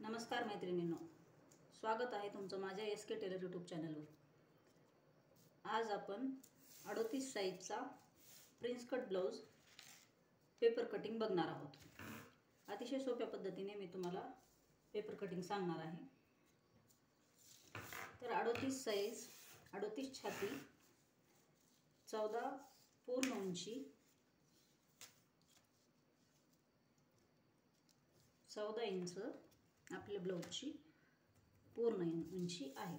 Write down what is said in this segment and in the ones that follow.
नमस्कार मैत्रिणींनो, स्वागत आहे तुमचं माझ्या SK टेलर यूट्यूब चॅनलवर। आज आपण 38 साईजचा prince cut blouse paper cutting बघणार आहोत। अतिशय सोप्या पद्धतीने मी तुम्हाला पेपर कटिंग सांगणार आहे। तर 38 साईज, 38 छाती, 14 पूर्ण उंची, 14 इंच आपल्या ब्लाउजची पूर्ण उंची आहे।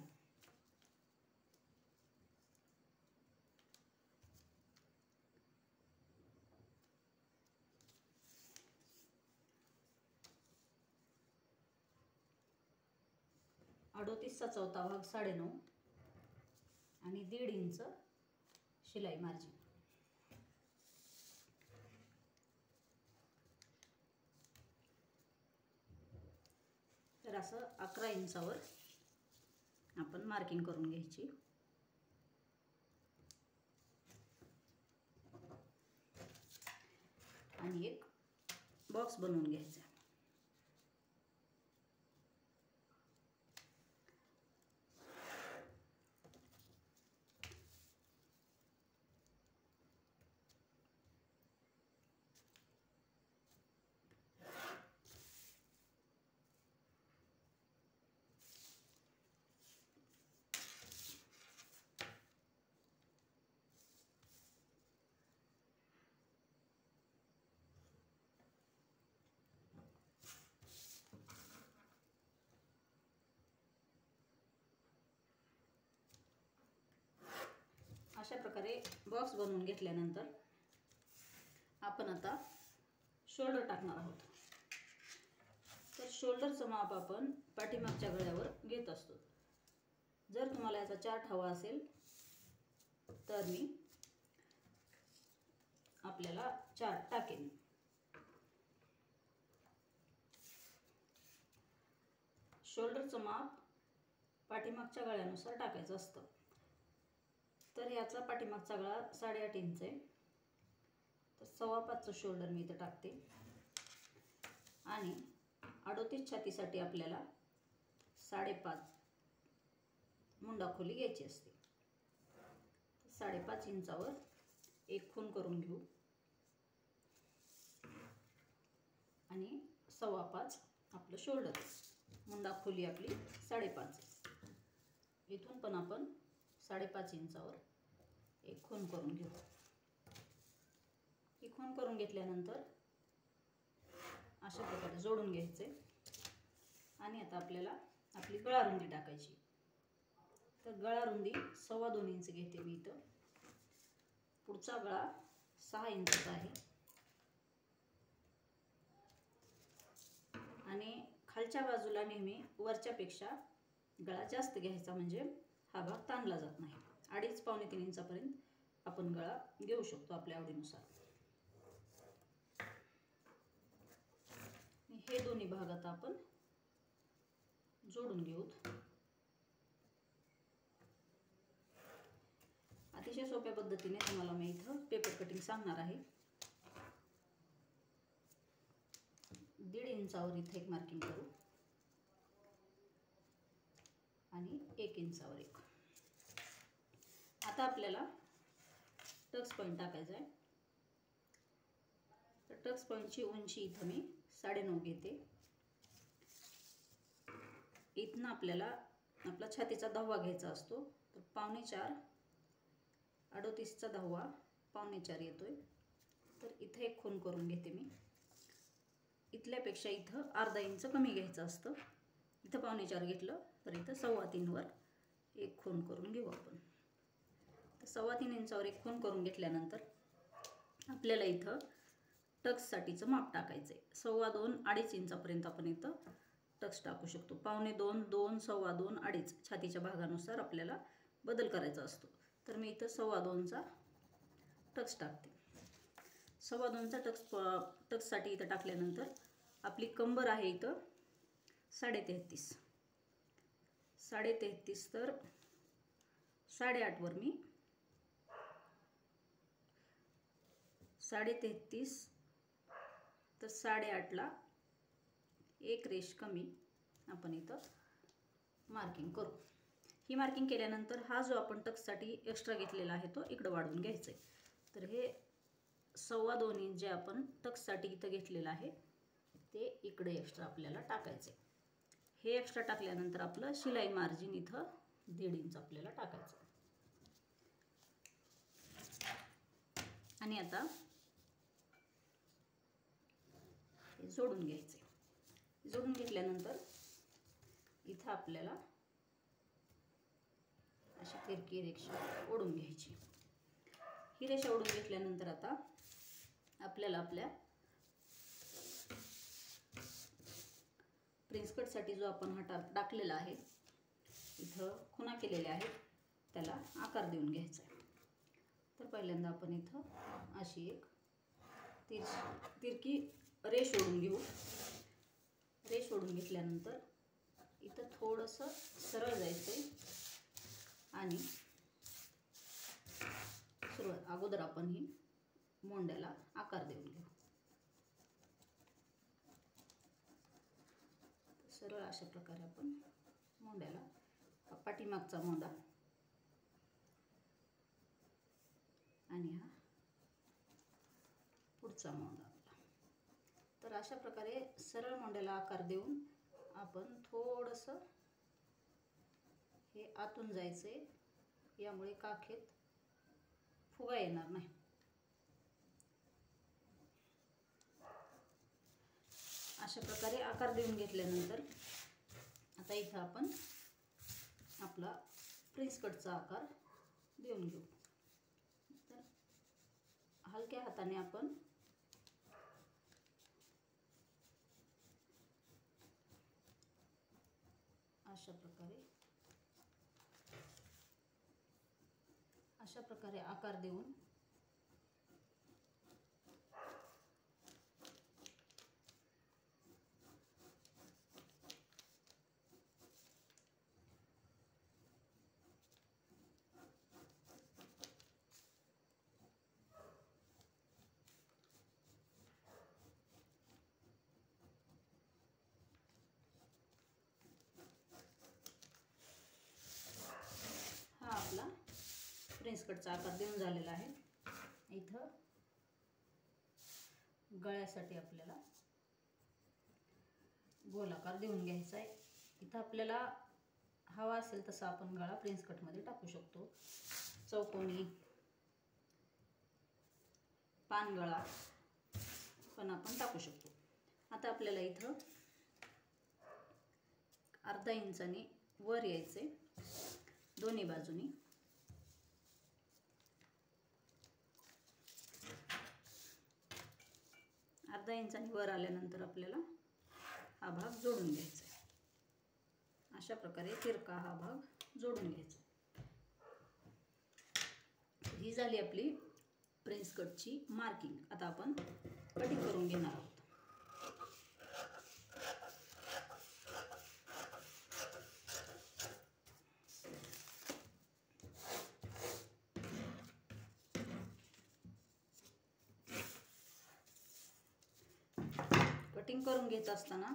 अडोतीसचा चौथा भाग 9.5 आणि 1.5 इंच शिलाई मार्जिन। तर असं 11 इंचावर आपण मार्किंग करून घ्यायची आणि एक बॉक्स बनवून घ्यायचा। अशा प्रकारे बॉक्स बनवून घेतल्यानंतर आपण आता शोल्डर टाकणार आहोत। तर शोल्डरचं माप आपण पाठीमागच्या गळ्यावर घेत असतो। जर तुम्हाला याचा चार्ट हवा असेल तर मी आपल्याला चार्ट टाकेन। शोल्डरचं माप पाठीमागच्या गळ्यानुसार टाकायचं असतं। तर याचा पाठीमागचा गळा 8.5 इंच आहे, तर 5.25चं शोल्डर मी इथं टाकते आणि 38 छातीसाठी आपल्याला 5.5 मुंडा खोली घ्यायची असते। 5.5 इंचावर एक खूण करून घेऊ आणि 5.25 आपलं शोल्डर, मुंडा खोली आपली 5.5। इथून पण आपण 5.5 इंचावर एक खूण करून घेऊ। ही खूण करून घेतल्यानंतर अशा प्रकारे जोडून घ्यायचे आणि आता आपल्याला आपली गळा रुंदी टाकायची। तर गळा रुंदी 2.25 इंच घेते मी इथं। पुढचा गळा 6 इंचचा आहे आणि खालच्या बाजूला नेहमी वरच्यापेक्षा गळा जास्त घ्यायचा, म्हणजे हा भाग ताणला जात नाही। 2.5-3 इंचापर्यंत आपण गळा घेऊ शकतो आपल्या आवडीनुसार। हे दोन्ही भाग आता आपण जोडून घेऊत। अतिशय सोप्या पद्धतीने तुम्हाला मी इथं पेपर कटिंग सांगणार आहे। 1.5 इंचावर इथे एक मार्किंग करू आणि 1 इंचावर एक। आता आपल्याला टक्स पॉइंट टाकायचा आहे। तर टक्स पॉइंटची उंची इथं मी 9.5 घेते। इथनं आपल्याला आपला छातीचा 10वा घ्यायचा असतो, तर 4.25, 38चा 10वा 4.25 येतोय। तर इथे एक खूण करून घेते मी। इथल्यापेक्षा इथं अर्धा इंच कमी घ्यायचं असतं। इथं 4.25 घेतलं तर इथं 3.25 वर एक खूण करून घेऊ आपण। तर 3.25 इंचावर एक खूण करून घेतल्यानंतर आपल्याला इथं टक्ससाठीचं माप टाकायचं आहे। 2.25, 2.5 इंचापर्यंत आपण इथं टक्स टाकू शकतो। 2.25, 2, 2.25, 2.5 छातीच्या भागानुसार आपल्याला बदल करायचा असतो। तर मी इथं 2.25चा टक्स टाकते। 2.25चा टक्ससाठी इथं टाकल्यानंतर आपली कंबर आहे इथं 33.5, 33.5 तर 8.5 वर मी 33.5 तर 8.5ला एक रेष कमी आपण इथं मार्किंग करू. ही मार्किंग केल्यानंतर हा जो आपण टक्ससाठी एक्स्ट्रा घेतलेला आहे तो इकडं वाढवून घ्यायचा आहे. तर हे 2.25 इंच जे आपण टक्ससाठी इथं घेतलेलं आहे ते इकडे एक्स्ट्रा आपल्याला टाकायचं आहे. हे एक्स्ट्रा टाकल्यानंतर आपलं शिलाई मार्जिन इथं 1.5 इंच आपल्याला टाकायचं. आणि आता हे जोडून घ्यायचे. जोडून घेतल्यानंतर इथं आपल्याला अशी तिरकी रेषा ओढून घ्यायची. ही रेषा ओढून घेतल्यानंतर आता आपल्याला आपल्या प्रिन्स कटसाठी जो आपण हा टाकलेला आहे इथं खुणा केलेल्या आहेत त्याला आकार देऊन घ्यायचा आहे. तर पहिल्यांदा आपण इथं अशी एक तिरकी रेष ओढून घेऊ. रेष ओढून घेतल्यानंतर इथं थोडंसं सरळ जायचं आहे आणि अगोदर आपण ही मोंड्याला आकार देऊन घेऊ. सरळ अशा प्रकारे आपण मोंड्याला पाठीमागचा मोंडा आणि हा पुढचा मोंडा आपला. तर अशा प्रकारे सरळ मोंड्याला आकार देऊन आपण थोडंसं हे आतून जायचे, यामुळे काखेत फुगा येणार नाही. अशा प्रकारे आकार देऊन घेतल्यानंतर आता इथं आपण आपला प्रिन्स कटचा आकार देऊन घेऊ. तर हलक्या हाताने आपण अशा प्रकारे आकार देऊन आपला प्रिन्स कटचा आकार देऊन झालेला आहे. इथं गळ्यासाठी आपल्याला गोलाकार देऊन घ्यायचा आहे. इथं आपल्याला हवा असेल तसा आपण गळा प्रिन्स कटमध्ये टाकू शकतो. चौकोनी पानगळा पण आपण टाकू शकतो. आता आपल्याला इथं अर्धा इंचाने वर यायचे दोन्ही बाजूनी. अर्धा इंचाने वर आल्यानंतर आपल्याला हा भाग जोडून घ्यायचा आहे. अशा प्रकारे तिरका हा भाग जोडून घ्यायचा. ही झाली आपली प्रिन्स कटची मार्किंग. आता आपण कटिंग करून घेणार आहोत. कटिंग करून घेत असताना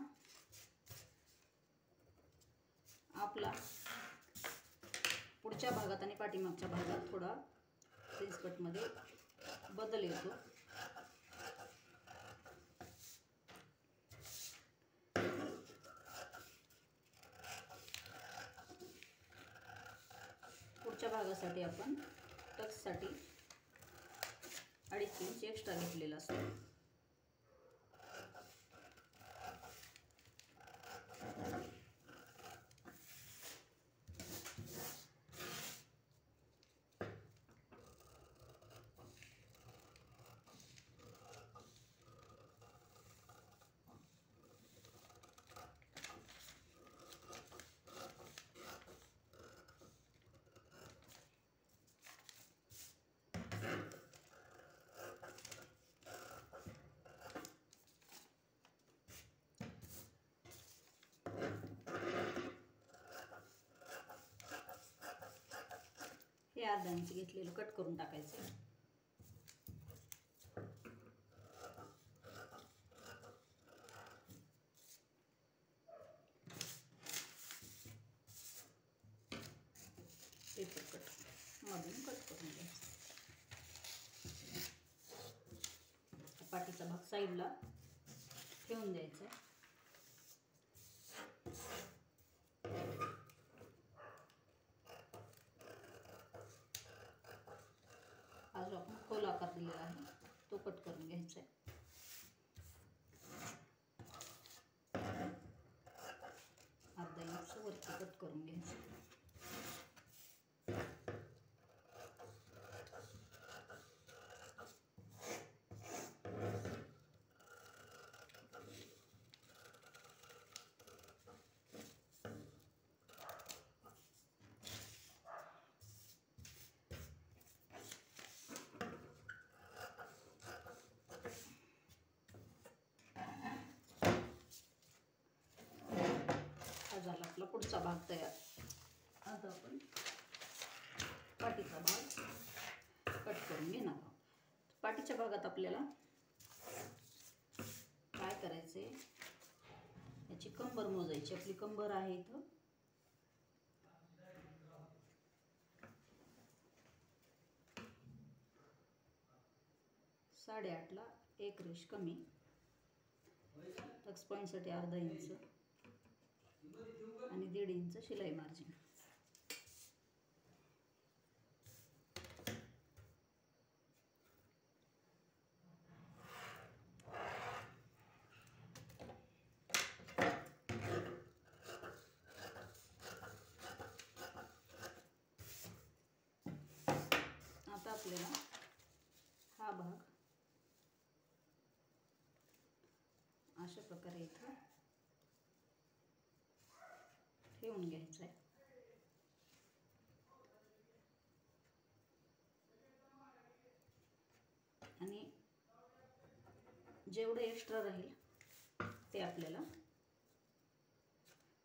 आपला पुढच्या भागात आणि पाठीमागच्या भागात थोडा प्रिन्स कटमध्ये बदल येतो. पुढच्या भागासाठी आपण टक्ससाठी 2.5 इंच एक्स्ट्रा घेतलेला असतो. हे अर्धा इंच घेतलेलं कट करून टाकायचं. पाठीचा भाग साईडला ठेवून द्यायचा. हा जो आपण खोल आकार दिलेला आहे तो कट करून घ्यायचा आहे. अर्धा इंच वरती कट करून घ्यायचं. झाला आपला पुढचा भाग तयार. आता आपण पाठीचा भाग कट करून घेणार आहोत. पाठीच्या भागात आपल्याला काय करायचे, याची कंबर मोजायची. आपली कंबर आहे इथं 8.5 ला एक रेष कमी, टक्स पॉईंटसाठी अर्धा इंच आणि 1.5 इंच शिलाई मार्जिन. आता आपल्याला हा भाग अशा प्रकारे इथं ठेवून घ्यायचा आहे. आणि जेवढं एक्स्ट्रा राहील ते आपल्याला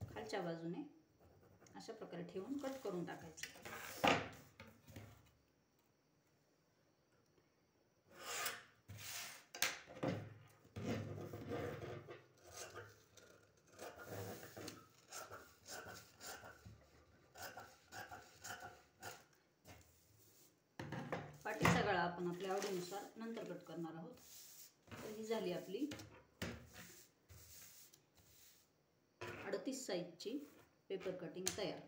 खालच्या बाजूने अशा प्रकारे ठेवून कट करून टाकायचं. पाठीचा गळा आपण आपल्या आवडीनुसार नंतर कट करणार आहोत. तर ही झाली आपली 38 साईजची पेपर कटिंग तयार.